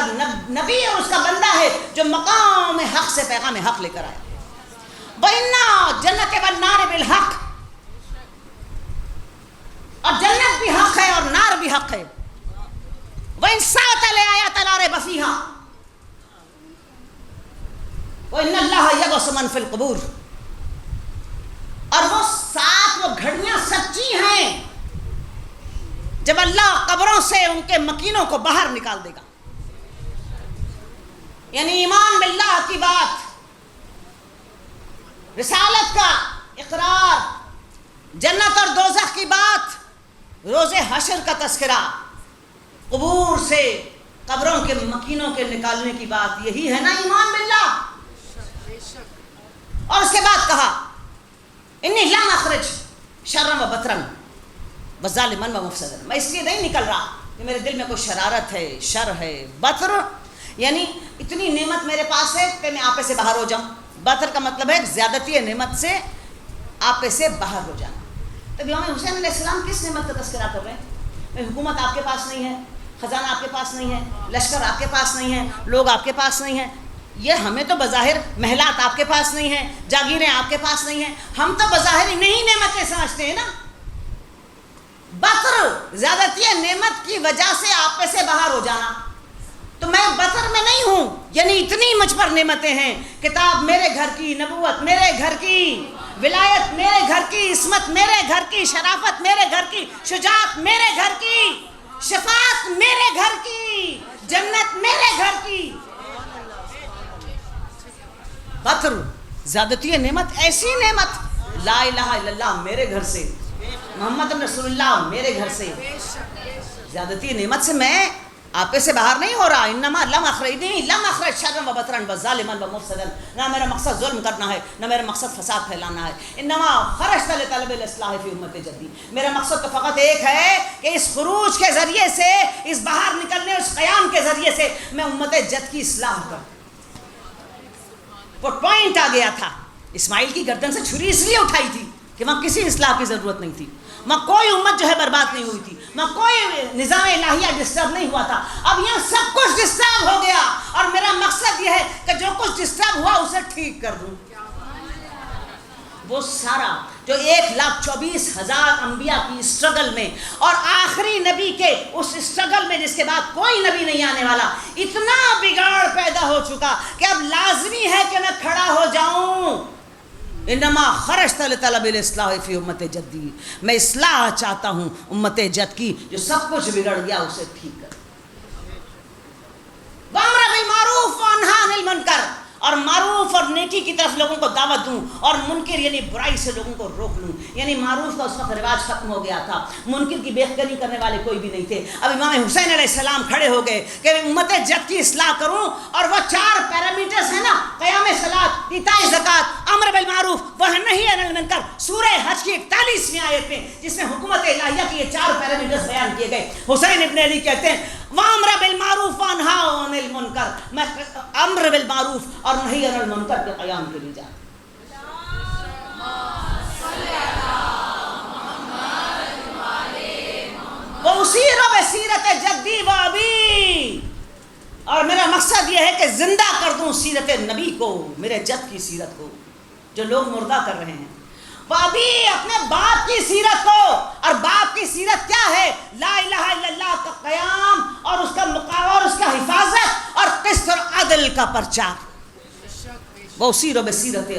نبی اور اس کا بندہ ہے جو مقام حق سے پیغام حق لے کر آیا. وَإِنَّ جَنَّةَ وَالنَّارِ بِالْحَقِّ. اور جنت بھی حق ہے اور نار بھی حق ہے. وَإِنْ سَاءَتْ الْآيَاتُ لَا رَيْبَ فِيهَا وَإِنَّ اللَّهَ يَبْعَثُ مَنْ فِي الْقُبُورِ. اور وہ سات وہ گھڑیاں سچی ہیں جب اللہ قبروں سے ان کے مکینوں کو باہر نکال دے گا. یعنی ایمان باللہ کی بات، رسالت کا اقرار، جنت اور دوزخ کی بات، روز حشر کا تذکرہ، قبور سے قبروں کے مکینوں کے نکالنے کی بات، یہی ہے نا ایمان باللہ. اور اس کے بعد کہا انی لم اخرج شرا و بطرا وظالما و مفسدا. میں اس لیے نہیں نکل رہا کہ میرے دل میں کوئی شرارت ہے، شر ہے. بطر یعنی اتنی نعمت میرے پاس ہے کہ میں آپے سے باہر ہو جاؤں. بطر کا مطلب ہے زیادتی نعمت سے آپے سے باہر ہو جانا. تو امام حسین علیہ السلام کس نعمت کا تذکرہ کر رہے ہیں؟ حکومت آپ کے پاس نہیں ہے، خزانہ آپ کے پاس نہیں ہے، لشکر آپ کے پاس نہیں ہے، لوگ آپ کے پاس نہیں ہیں. یہ ہمیں تو بظاہر محلات آپ کے پاس نہیں ہیں، جاگیریں آپ کے پاس نہیں ہیں، ہم تو بظاہر نہیں نعمتیں سمجھتے ہیں نا. بطر زیادتی نعمت کی وجہ سے آپے سے باہر ہو جانا. تو میں بطر میں نہیں ہوں، یعنی اتنی مجھ پر نعمتیں ہیں. کتاب میرے گھر کی، نبوت میرے گھر کی، ولایت میرے گھر کی، عصمت میرے گھر کی، شرافت میرے گھر کی، شجاعت میرے گھر کی، شفاعت میرے گھر کی، جنت میرے گھر کی. بطر زیادتی نعمت، ایسی نعمت لا الہ الا اللہ میرے گھر سے، محمد رسول اللہ میرے گھر سے. زیادتی نعمت سے میں آپے سے باہر نہیں ہو رہا. انما لم اخرج شرا و بطرا وظالما و مفسدا. نہ میرا مقصد ظلم کرنا ہے، نہ میرا مقصد فساد پھیلانا ہے. انما خرجت لطلب الاصلاح فی امت جدی. میرا مقصد تو فقط ایک ہے کہ اس خروج کے ذریعے سے، اس باہر نکلنے، اس قیام کے ذریعے سے میں امت جد کی اصلاح کروں. وہ پوائنٹ آ گیا تھا. اسماعیل کی گردن سے چھری اس لیے اٹھائی تھی کہ وہاں کسی اصلاح کی ضرورت نہیں تھی، وہاں کوئی امت جو ہے برباد نہیں ہوئی تھی، وہاں کوئی نظام الہیہ ڈسٹرب نہیں ہوا تھا. اب یہاں سب کچھ ڈسٹرب ہو گیا اور میرا مقصد یہ ہے کہ جو کچھ ڈسٹرب ہوا اسے ٹھیک کر دوں. وہ سارا جو 1,24,000 انبیاء کی اسٹرگل میں اور آخری نبی کے اس اسٹرگل میں جس کے بعد کوئی نبی نہیں آنے والا، اتنا بگاڑ پیدا ہو چکا کہ اب لازمی ہے کہ میں کھڑا ہو جاؤں. انما خرجت لطلب الاصلاح فی امت جدی. میں اصلاح چاہتا ہوں امت جد کی، جو سب کچھ بگڑ گیا اسے ٹھیک کر. وامر بالمعروف وانہا عن المنکر. اور معروف اور نیکی کی طرف لوگوں کو دعوت دوں، اور منکر یعنی برائی سے لوگوں کو روک لوں. یعنی معروف کا اس وقت رواج ختم ہو گیا تھا، منکر کی بےخبری کرنے والے کوئی بھی نہیں تھے. اب امام حسین علیہ السلام کھڑے ہو گئے کہ امت جد کی اصلاح کروں. اور وہ 4 پیرامیٹرز ہیں نا، قیام صلاۃ، ایتاء زکوٰۃ، امر امر بالمعروف وہ نہی عن المنکر، سورہ حج کی 41ویں آیت میں جس میں حکومت الہیہ کے یہ 4 پیرامیٹرز بیان کیے گئے. حسین ابن علی کہتے ہیں وامر بالمعروف وانہا عن المنکر، میں امر بالمعروف اور نہی عن المنکر کے قیام کے لیے جا. وَأُسِيرُ بِسِيرَةِ جَدِّي وَأَبِي، اور میرا مقصد یہ ہے کہ زندہ کر دوں سیرت نبی کو، میرے جد کی سیرت کو جو لوگ مردہ کر رہے ہیں. وَأَبِي، اپنے باپ کی سیرت کو، اور باپ کی سیرت کیا ہے؟ لا الہ الا اللہ کا قیام اور اس کا مقام اور اس کا حفاظت اور قسط اور عدل کا پرچار. وَأُسِيرُ بِسِيرَةِ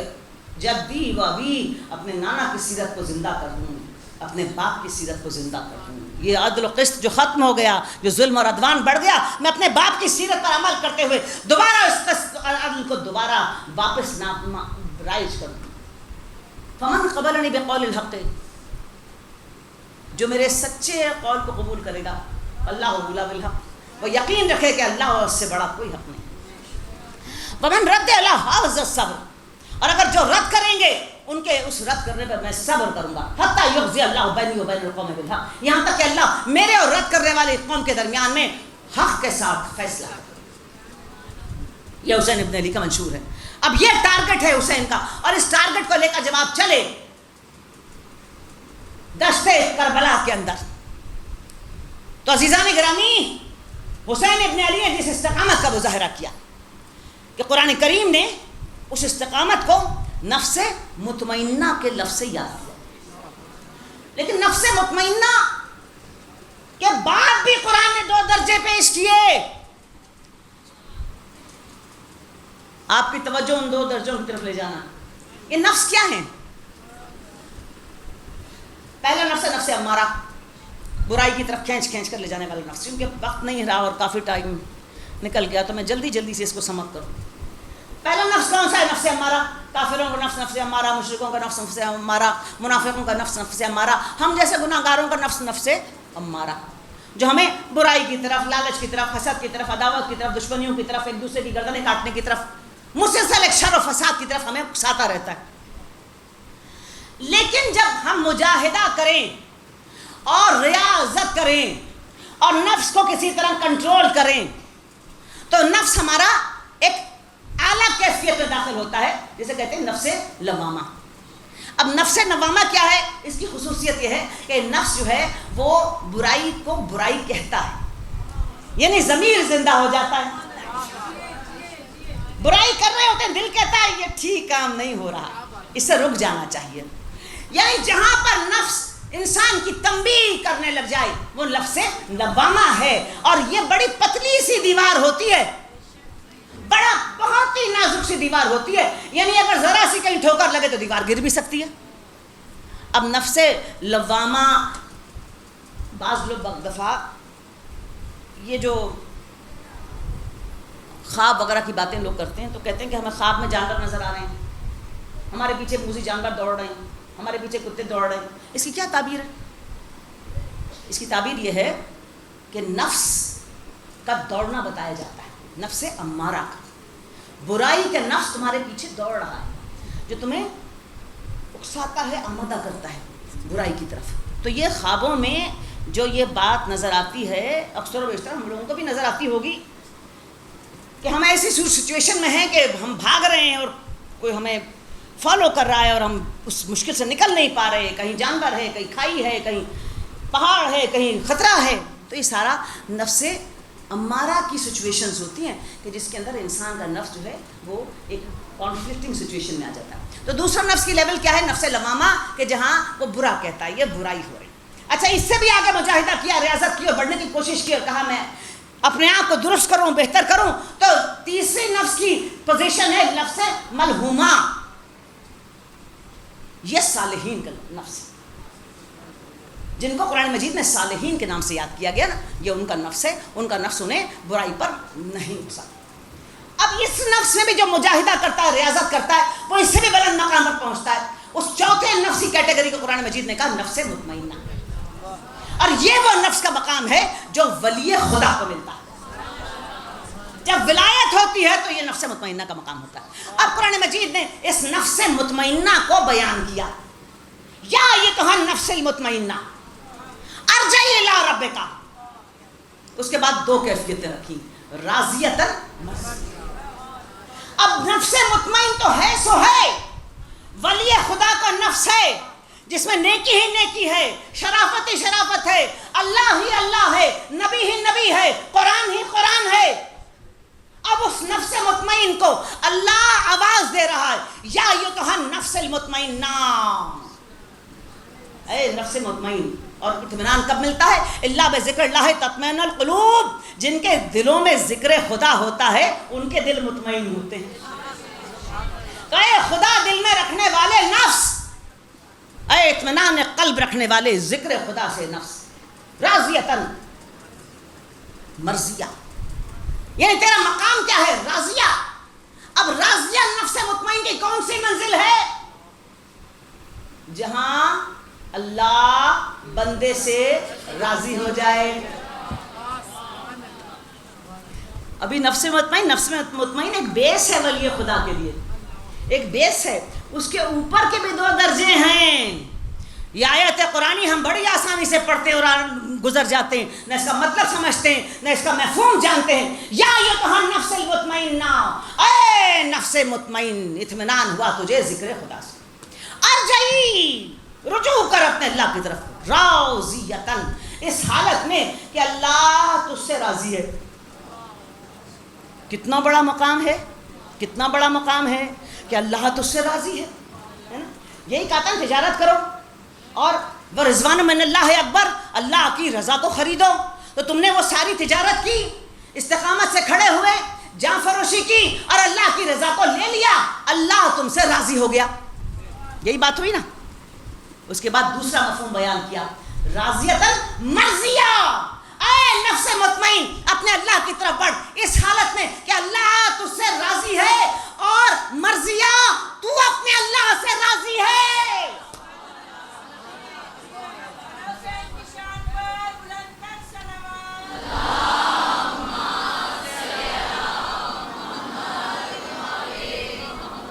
جَدِّي وَأَبِي، اپنے نانا کی سیرت کو زندہ کر دوں، اپنے باپ کی سیرت کو زندہ کر دوں. یہ عدل و قسط جو ختم ہو گیا، جو ظلم اور عدوان بڑھ گیا، میں اپنے باپ کی سیرت پر عمل کرتے ہوئے دوبارہ اس قسط اور عدل کو دوبارہ واپس رائج کر دوں. فمن قبلنی بقول الحق، جو میرے سچے قول کو قبول کرے گا، اللہ اولا بالحق، وہ یقین رکھے کہ اللہ اور اس سے بڑا کوئی حق نہیں. ومن رد علی حافظ الصبر، اور اگر جو رد کریں گے ان کے اس رد کرنے پر میں صبر کروں گا. حتی یقضی اللہ بینی و بین القوم بالحق، یہاں تک کہ اللہ میرے اور رد کرنے والے قوم کے درمیان میں حق کے ساتھ فیصلہ کرے. یہ حسین ابن علی کا منشور ہے. اب یہ ٹارگٹ ہے حسین کا، اور اس ٹارگٹ کو لے کر جب آپ چلے دشت کربلا کے اندر، تو عزیزان گرامی حسین ابن علی نے جس استقامت کا مظاہرہ کیا کہ قرآن کریم نے اس استقامت کو نفس مطمئنہ کے لفظ سے یاد کیا. لیکن نفس مطمئنہ کے بعد بھی قرآن نے 2 درجے پیش کیے. آپ کی توجہ ان 2 درجوں کی طرف لے جانا. یہ نفس کیا ہیں؟ پہلا نفس امارہ، برائی کی طرف کھینچ کر لے جانے والا نفس. کیونکہ وقت نہیں رہا اور کافی ٹائم نکل گیا تو میں جلدی سے اس کو سمجھ کروں. پہلا نفس کون سا ہے؟ نفس امارہ. کافروں کا نفس امارہ، مشرکوں کا نفس امارہ، منافقوں کا نفس امارہ، ہم جیسے گناہ گاروں کا نفس امارہ، جو ہمیں برائی کی طرف، لالچ کی طرف، حسد کی طرف، عداوت کی طرف، دشمنیوں کی طرف، ایک دوسرے کی گردنیں کاٹنے کی طرف، مسلسل ایک شر و فساد کی طرف ہمیں اکساتا رہتا ہے. لیکن جب ہم مجاہدہ کریں اور ریاضت کریں اور نفس کو کسی طرح کنٹرول کریں تو نفس ہمارا ایک اعلیٰ کیفیت میں داخل ہوتا ہے، جسے کہتے ہیں نفس لوامہ. اب نفس لوامہ کیا ہے؟ اس کی خصوصیت یہ ہے کہ نفس جو ہے وہ برائی کو برائی کہتا ہے، یعنی ضمیر زندہ ہو جاتا ہے. برائی کر رہے ہوتے ہیں، دل کہتا ہے یہ ٹھیک کام نہیں ہو رہا، اس سے رک جانا چاہیے. یعنی جہاں پر نفس انسان کی تنبیہ کرنے لگ جائے وہ نفس لوامہ ہے. اور یہ بڑی پتلی سی دیوار ہوتی ہے، بہت ہی نازک سی دیوار ہوتی ہے. یعنی اگر ذرا سی کہیں ٹھوکر لگے تو دیوار گر بھی سکتی ہے. اب نفس لوامہ، بعض لوگ بعض دفعہ یہ جو خواب وغیرہ کی باتیں لوگ کرتے ہیں تو کہتے ہیں کہ ہمیں خواب میں جانور نظر آ رہے ہیں، ہمارے پیچھے موذی جانور دوڑ رہے ہیں، ہمارے پیچھے کتے دوڑ رہے ہیں. اس کی کیا تعبیر ہے؟ اس کی تعبیر یہ ہے کہ نفس کا دوڑنا بتایا جاتا ہے، نفس امارہ کا. برائی کا نفس تمہارے پیچھے دوڑ رہا ہے، جو تمہیں اکساتا ہے، آمادہ کرتا ہے برائی کی طرف. تو یہ خوابوں میں جو یہ بات نظر آتی ہے، اکثر و بیشتر ہم لوگوں کو بھی نظر آتی ہوگی کہ ہم ایسی سچویشن میں ہیں کہ ہم بھاگ رہے ہیں اور کوئی ہمیں فالو کر رہا ہے اور ہم اس مشکل سے نکل نہیں پا رہے. کہیں جانور ہے، کہیں کھائی ہے، کہیں پہاڑ ہے، کہیں خطرہ ہے. تو یہ سارا نفس امارہ کی سچویشنز ہوتی ہیں کہ جس کے اندر انسان کا نفس جو ہے وہ ایک کانفلکٹنگ سچویشن میں آ جاتا ہے. تو دوسرا نفس کی لیول کیا ہے؟ نفس لوامہ، کہ جہاں وہ برا کہتا ہے، یہ برائی ہو رہی. اچھا، اس سے بھی آگے مجاہدہ کیا، ریاضت کی اور بڑھنے کی کوشش کی اور کہا میں اپنے آپ کو درست کروں، بہتر کروں. تو تیسری نفس کی پوزیشن ہے نفس ملہومہ. یہ صالحین کا نفس، جن کو قرآن مجید میں صالحین کے نام سے یاد کیا گیا نا، یہ ان کا نفس ہے. ان کا نفس انہیں برائی پر نہیں اکساتا. اب اس نفس میں بھی جو مجاہدہ کرتا ہے، ریاضت کرتا ہے، وہ اس سے بھی بلند مقام پر پہنچتا ہے. اس چوتھے نفسی کیٹیگری کو قرآن مجید نے کہا نفس مطمئنہ. اور یہ وہ نفس کا مقام ہے جو ولی خدا کو ملتا ہے. جب ولایت ہوتی ہے تو یہ نفس مطمئنہ کا مقام ہوتا ہے. اب قرآن مجید نے اس نفس مطمئنہ کو بیان کیا. یا ایھا النفس المطمئنہ ارجعی الی ربک. اس کے بعد دو کیفیتیں رکھی, راضیۃ. اب نفس مطمئن تو ہے سو ہے, ولی خدا کا نفس ہے جس میں نیکی ہی نیکی ہے, شرافت ہی شرافت ہے, اللہ ہی اللہ ہے, نبی ہی نبی ہے, قرآن ہی قرآن ہے. اب اس نفس مطمئن کو اللہ آواز دے رہا ہے, یا ایھا النفس المطمئنہ. اے نفس مطمئن. اور اطمینان کب ملتا ہے؟ اللہ بذکر اللہ تطمئن القلوب. جن کے دلوں میں ذکر خدا ہوتا ہے ان کے دل مطمئن ہوتے ہیں. اے خدا دل میں رکھنے والے نفس, اے اطمینان قلب رکھنے والے, ذکر خدا سے نفس راضیتاً مرضیہ. یعنی تیرا مقام کیا ہے؟ راضیہ. اب راضیہ نفس مطمئن کی کون سی منزل ہے؟ جہاں اللہ بندے سے راضی ہو جائے. ابھی نفس مطمئن ایک بیس ہے ولی خدا کے لیے, ایک بیس ہے. اس کے اوپر کے بھی دو درجے ہیں. یہ آیت قرآنی ہم بڑی آسانی سے پڑھتے اور گزر جاتے ہیں, نہ اس کا مطلب سمجھتے ہیں نہ اس کا مفہوم جانتے ہیں. یا ایھا النفس المطمئنہ, اے نفس مطمئن, اطمینان ہوا تجھے ذکر خدا سے, ارجعی, رجوع کر اپنے اللہ کی طرف, راضیۃً, اس حالت میں کہ اللہ تجھ سے راضی ہے. کتنا بڑا مقام ہے, کتنا بڑا مقام ہے کہ اللہ تجھ سے راضی ہے نا. یہی کہتا ہے تجارت کرو اور ورضوان من اللہ اکبر, اللہ کی رضا کو خریدو. تو تم نے وہ ساری تجارت کی, استقامت سے کھڑے ہوئے, جاں فروشی کی اور اللہ کی رضا کو لے لیا, اللہ تم سے راضی ہو گیا. یہی بات ہوئی نا. اس کے بعد دوسرا مفہوم بیان کیا, راضیۃً مرضیہ. اے نفس مطمئن, اپنے اللہ کی طرف بڑھ اس حالت میں کہ اللہ تجھ سے راضی ہے, اور مرضیہ, تو اپنے اللہ سے راضی ہے.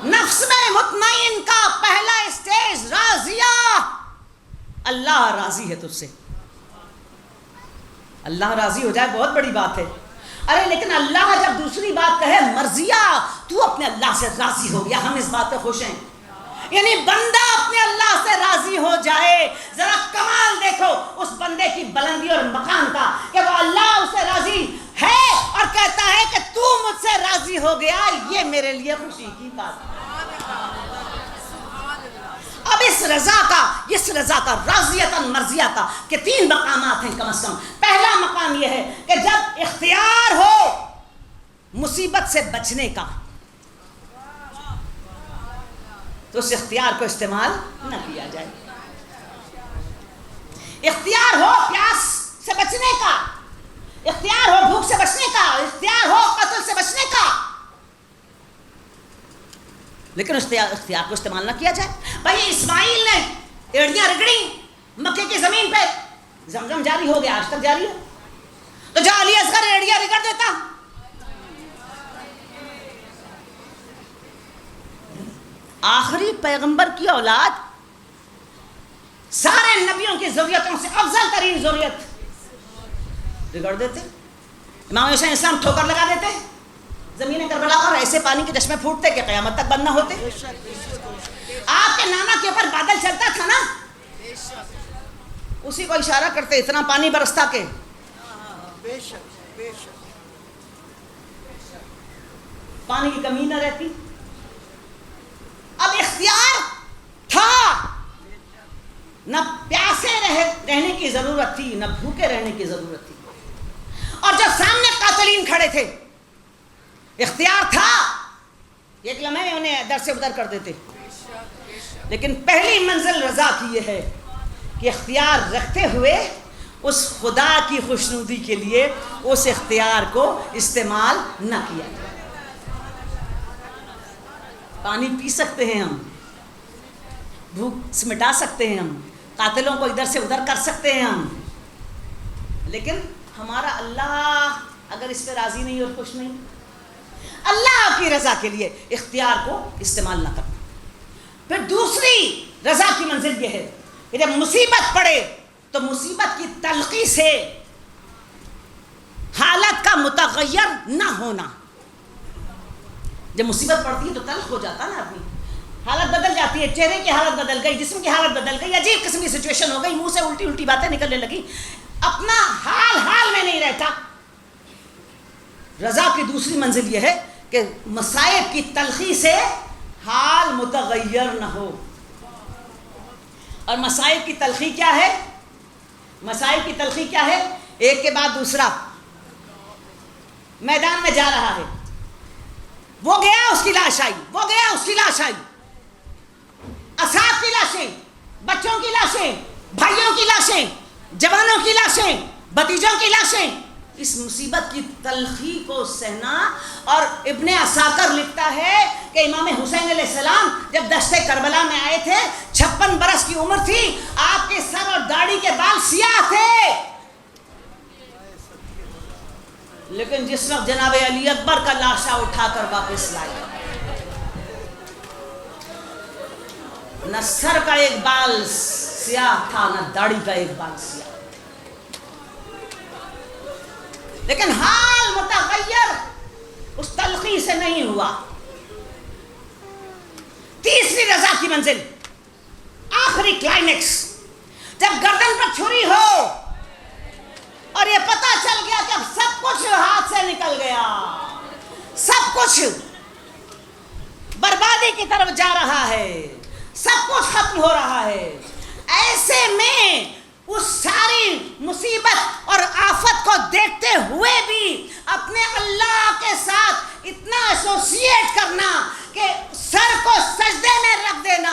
نفس میں مطمئن کا پہلا اسٹیج راضیہ, اللہ راضی ہے تجھ سے. اللہ راضی ہو جائے بہت بڑی بات ہے. ارے لیکن اللہ جب دوسری بات کہے مرضیہ, تو اپنے اللہ سے راضی ہو گیا, ہم اس بات پہ خوش ہیں. یعنی بندہ اپنے اللہ سے راضی ہو جائے. ذرا کمال دیکھو اس بندے کی بلندی اور مقام کا, کہ وہ اللہ اس سے راضی ہے اور کہتا ہے کہ تو مجھ سے راضی ہو گیا, یہ میرے لیے خوشی کی بات ہے. اب اس رضا کا راضیۃً مرضیہ کا کہ تین مقامات ہیں کم از کم. پہلا مقام یہ ہے کہ جب اختیار ہو مصیبت سے بچنے کا, تو اس اختیار کو استعمال نہ کیا جائے. اختیار ہو پیاس سے بچنے کا, اختیار ہو بھوک سے بچنے کا, اختیار ہو قتل سے بچنے کا, لیکن اختیار کو استعمال نہ کیا جائے. بھائی اسماعیل نے ایڑیاں رگڑی مکے کی زمین پہ, زمزم جاری ہو گیا, آج تک جاری ہے. تو جا علی اصغر ایڑیاں رگڑ دیتا. آخری پیغمبر کی اولاد, سارے نبیوں کی ضروریتوں سے افضل ترین ضرورت رگڑ دیتے. امام حسین اسلام ٹھوکر لگا دیتے, زمین کربلا پر ایسے پانی کے چشمے پھوٹتے کہ قیامت تک بند نہ ہوتے. آپ کے نانا کے اوپر بادل چلتا تھا نا, اسی کو اشارہ کرتے, اتنا پانی برستا کہ پانی کی کمی نہ رہتی. اب اختیار تھا, نہ پیاسے رہنے کی ضرورت تھی, نہ بھوکے رہنے کی ضرورت تھی. اور جب سامنے قاتلین کھڑے تھے, اختیار تھا, ایک لمحے میں انہیں ادھر سے ادھر کر دیتے. لیکن پہلی منزل رضا کی یہ ہے کہ اختیار رکھتے ہوئے اس خدا کی خوشنودی کے لیے اس اختیار کو استعمال نہ کیا جائے. پانی پی سکتے ہیں ہم, بھوک مٹا سکتے ہیں ہم, قاتلوں کو ادھر سے ادھر کر سکتے ہیں ہم, لیکن ہمارا اللہ اگر اس پہ راضی نہیں اور خوش نہیں, اللہ کی رضا کے لیے اختیار کو استعمال نہ کرنا۔ پھر دوسری رضا کی منزل یہ ہے کہ جب مصیبت پڑے تو مصیبت کی تلخی سے حالت کا متغیر نہ ہونا۔ جب مصیبت پڑتی ہے تو تلخ ہو جاتا ہے نا آدمی، حالت بدل جاتی ہے، چہرے کی حالت بدل گئی، جسم کی حالت بدل گئی، عجیب قسم کی سچویشن ہو گئی، منہ سے الٹی الٹی باتیں نکلنے لگی، اپنا حال میں نہیں رہتا۔ رضا کی دوسری منزل یہ ہے کہ مصائب کی تلخی سے حال متغیر نہ ہو۔ اور مصائب کی تلخی کیا ہے؟ مصائب کی تلخی کیا ہے؟ ایک کے بعد دوسرا میدان میں جا رہا ہے، وہ گیا اس کی لاش آئی، وہ گیا اس کی لاش آئی، اصحاب کی لاشیں، بچوں کی لاشیں، بھائیوں کی لاشیں، جوانوں کی لاشیں، بھتیجوں کی لاشیں، اس مصیبت کی تلخی کو سہنا۔ اور ابن عساکر لکھتا ہے کہ امام حسین علیہ السلام جب دشت کربلا میں آئے تھے 56 برس کی عمر تھی، آپ کے سر اور داڑھی کے بال سیاہ تھے، لیکن جس وقت جناب علی اکبر کا لاشا اٹھا کر واپس لائے، نہ سر کا ایک بال سیاہ تھا نہ داڑھی کا ایک بال سیاہ، لیکن حال متغیر اس تلخی سے نہیں ہوا۔ تیسری رضا کی منزل، آخری کلائمیکس، جب گردن پر چھری ہو اور یہ پتا چل گیا کہ اب سب کچھ ہاتھ سے نکل گیا، سب کچھ بربادی کی طرف جا رہا ہے، سب کچھ ختم ہو رہا ہے، ایسے میں اس ساری مصیبت اور آفت کو دیکھتے ہوئے بھی اپنے اللہ کے ساتھ اتنا ایسوسیٹ کرنا کہ سر کو سجدے میں رکھ دینا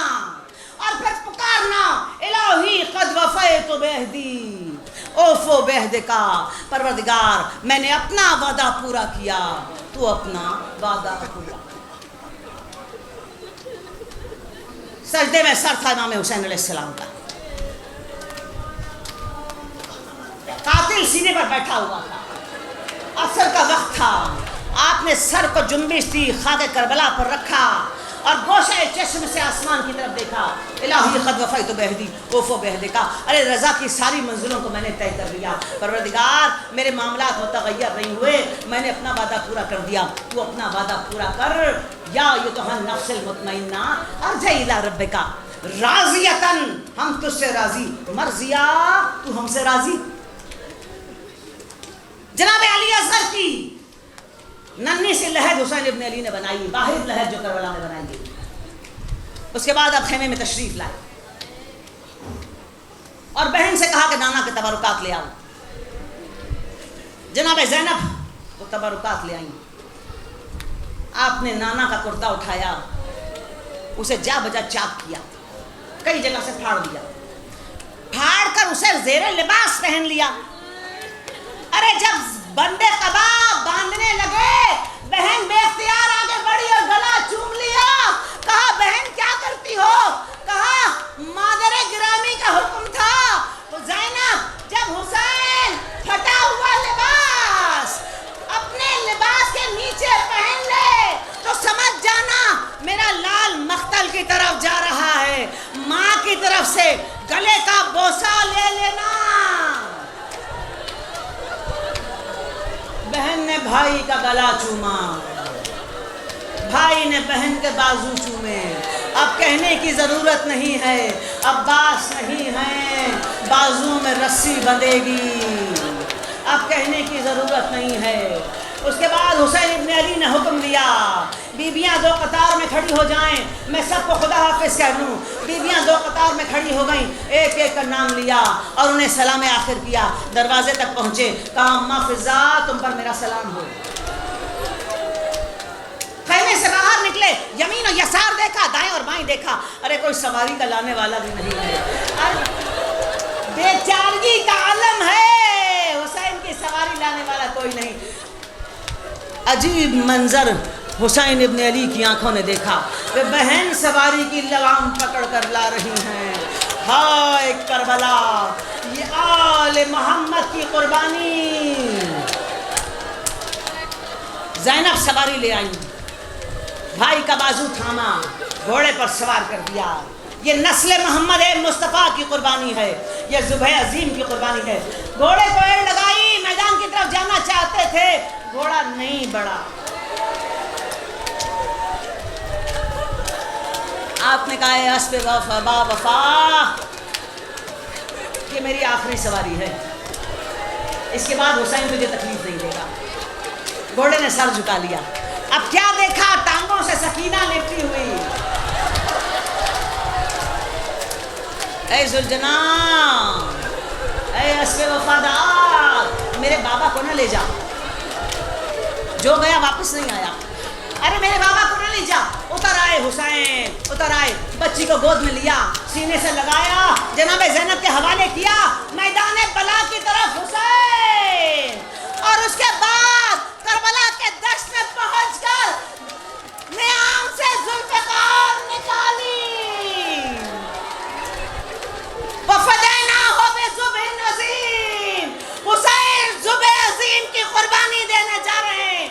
اور پھر پکارنا، الہی قد وفیت بعہدی، اوفو بعہد کا، پروردگار میں نے اپنا وعدہ پورا کیا، تو اپنا وعدہ پورا۔ سجدے میں سر تھا امام حسین علیہ السلام کا، قاتل سینے پر بیٹھا ہوا تھا، عصر کا وقت تھا، آپ نے سر کو جنبش دی، خاک کربلا پر رکھا اور گوشہ چشم سے آسمان کی طرف دیکھا، الہی قد وفیت بعہدی اوفو بعہد کا، ارے رضا کی ساری منزلوں کو میں نے طے کر لیا، پروردگار میرے معاملات متغیر نہیں ہوئے، میں نے اپنا وعدہ پورا کر دیا، تو اپنا وعدہ پورا کر، یا ایتھا النفس المطمئنہ ارجعی الی ربک راضیۃ، ہم تجھ سے راضی، مرضیہ تو ہم سے راضی۔ جناب علی اصغر کی ننھی سی لہد حسین ابن علی نے بنائی، واحد لہد جو کربلا میں بنائی گئی۔ اس کے بعد اب خیمے میں تشریف لائے اور بہن سے کہا کہ نانا کے تبرکات لے آؤ۔ جناب زینب وہ تبرکات لے آئیں، آپ نے نانا کا کرتا اٹھایا، اسے جا بجا چاک کیا، کئی جگہ سے پھاڑ دیا، پھاڑ کر اسے زیر لباس پہن لیا۔ ارے جب بندے قبا باندھنے لگے، بہن بے اختیار آگے بڑھی اور گلا چوم لیا، کہا بہن کیا کرتی ہو؟ کہا مادر گرامی کا حکم تھا، تو زینب جب حسین پھٹا ہوا لباس اپنے لباس کے نیچے پہن لے تو سمجھ جانا میرا لال مقتل کی طرف جا رہا ہے، ماں کی طرف سے گلے کا بوسہ لے لینا۔ بہن نے بھائی کا گلا چوما، بھائی نے بہن کے بازو چومے، اب کہنے کی ضرورت نہیں ہے، عباس نہیں ہے بازو میں رسی بندھے گی، اب کہنے کی ضرورت نہیں ہے۔ اس کے بعد حسین ابن علی نے حکم دیا بیویاں دو قطار میں کھڑی ہو جائیں، میں سب کو خدا حافظ کہہ دوں۔ بیویاں دو قطار میں کھڑی ہو گئیں، ایک ایک کا نام لیا اور انہیں سلام آخر کیا، دروازے تک پہنچے، کہا اماں فضا تم پر میرا سلام ہو۔ خیمے سے باہر نکلے، یمین و یسار دیکھا، دائیں اور بائیں دیکھا، ارے کوئی سواری کا لانے والا بھی نہیں ہے، بے چارگی کا عالم ہے، حسین کی سواری لانے والا کوئی نہیں۔ عجیب منظر حسین ابن علی کی آنکھوں نے دیکھا کہ بہن سواری کی لگام پکڑ کر لا رہی ہیں، ہائے کربلا، یہ آل محمد کی قربانی۔ زینب سواری لے آئی، بھائی کا بازو تھاما، گھوڑے پر سوار کر دیا. یہ نسل محمد مصطفیٰ کی قربانی ہے، یہ ذبح عظیم کی قربانی ہے. گھوڑے کو ایڑ لگائی، میدان کی طرف جانا چاہتے تھے، گھوڑا نہیں بڑھا. آپ نے کہا ہے اسب وفا با وفا، یہ میری آخری سواری ہے، اس کے بعد حسین مجھے تکلیف نہیں دے گا. گھوڑے نے سر جھکا لیا. اب کیا دیکھا؟ ٹانگوں سے سکینہ لپٹی ہوئی. اے ذوالجناح، اے اسب وفادار، میرے بابا کو نہ لے جا. جو گیا واپس نہیں آیا. ارے میرے بابا کو نہ لے جا. اتر آئے حسین، اتر آئے، بچی کو گود میں لیا، سینے سے لگایا، جناب زینب کے حوالے کیا، میدان بلا کی طرف حسین. اور اس کے بعد کربلا کے دشت میں پہنچ کر نیام سے ذوالفقار نکالی. وفدیناہ بذبح عظیم، حسین ذبح عظیم کی قربانی دینے جا رہے ہیں.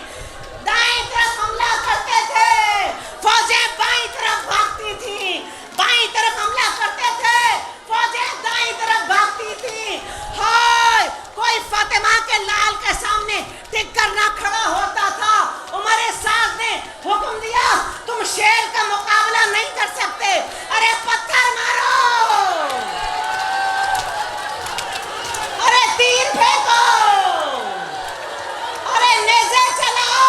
دائیں طرف حملہ کرتے تھے، فوجیں بائیں طرف بھاگتی تھیں، بائیں طرف حملہ کرتے تھے، فوجیں دائیں طرف بھاگتی تھیں. ہائے، کوئی فاطمہ کے لال کے سامنے ٹک کر نہ کھڑا ہوتا تھا. عمر سعد نے حکم دیا تم شیر کا مقابلہ نہیں کر سکتے، ارے پتھر مارو، ارے تیر پھینکو، ارے نیزے چلاؤ.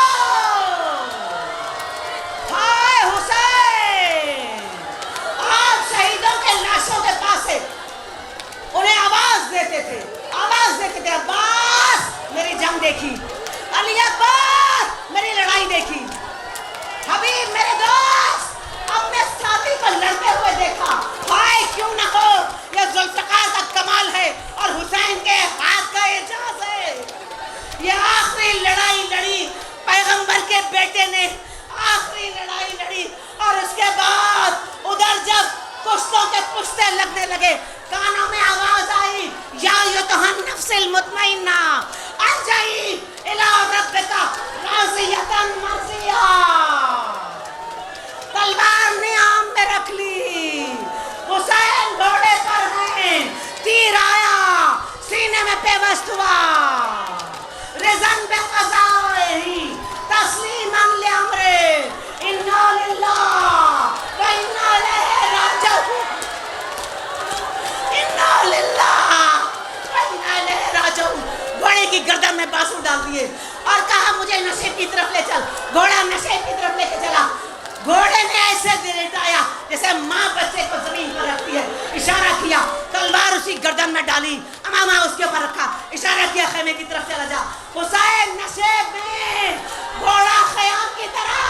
ہائے حسین، آپ شہیدوں کے لاشوں کے پاس سے انہیں آواز دیتے تھے، آواز دیتے تھے، عباس میری جنگ دیکھی، علی عباس میری لڑائی دیکھی، حبیب میرے دوست اپنے ساتھی کو لڑتے ہوئے دیکھا. ہائے کیوں نہ ہو، یہ ذوالفقار کا کمال ہے اور حسین کے ہاتھ کا اعجاز ہے. یہ آخری لڑائی لڑی، پیغمبر کے بیٹے نے آخری لڑائی لڑی. اور اس کے بعد ادھر جب کشتوں کے پشتے لگنے لگے، کانوں میں آواز آئی، یا ایتھا النفس المطمئنہ ارجعی الی ربک راضیۃ مرضیہ. تلوار نیام میں رکھ لی، حسین گھوڑے پر ہیں، تیر آیا، سینے میں پیوست ہوا. رضاً بقضائہ تسلیماً لامرہ، انا للہ و انا الیہ راجعون، انا للہ و انا الیہ راجعون. گھوڑے کی گردن میں بازو ڈال دیے اور کہا مجھے نشیب کی طرف لے چل. گھوڑا نشیب کی طرف لے کے چلا. گھوڑے نے ایسے لٹایا جیسے ماں بچے کو زمین پر رکھتی ہے. اشارہ کیا، تلوار اسی گردن میں ڈالی، امامہ اس کے اوپر رکھا، اشارہ کیا خیمے کی طرف چلا جا. حسین نشیب میں، گھوڑا خیام کی طرف.